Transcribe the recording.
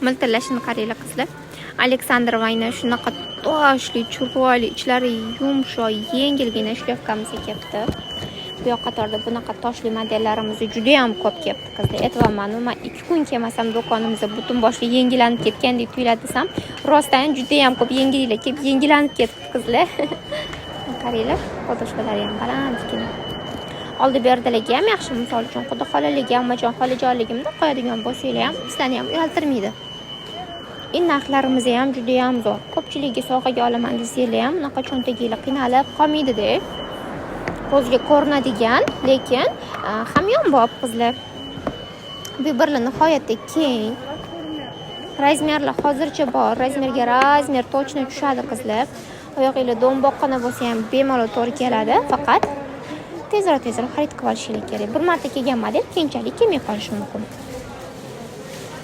miltillashini qaranglar qizlar. Aleksandr Vayna shunaqa toshli, chiroyli, ichlari yumshoq, yengilgina shlyapkamiz kelibdi. Bu yoq qatorda bunaqa toshli modellarimiz juda ham ko'p kelibdi qizlar. Aytvaman, men 2 kun kelmasam do'konimizda butun boshli yangilanib ketgandek tuyuladi desam, rostdan juda ham ko'p yangiliklar kelib yangilanib ketdi qizlar. Qaranglar, podoshkalari ham balandgina. Oldi berdilarga ham yaxshi, misol uchun xudo xolaligi, ammajon xolajonligimda qo'yadigan bo'lsanglar ham sizlarni ham uyaltirmaydi. Narxlarimiz ham juda ham zo'r. Ko'pchiligi sovg'aga olaman desanglar ham unaqa cho'ntaginglar qiynalib qolmaydi-da. Ko'zga ko'rinadigan, lekin hamyonbop qizlar. Bu birla nihoyatda keng. Razmerlar hozircha bor. Razmerga razmer точно tushadi qizlar. Oyog'inglar do'mboqqina bo'lsa ham bemalol to'g'ri keladi, faqat tezroq xarid qilib olishingiz kerak. Bir marta kelgan model keyinchalik kelmay qolishi mumkin.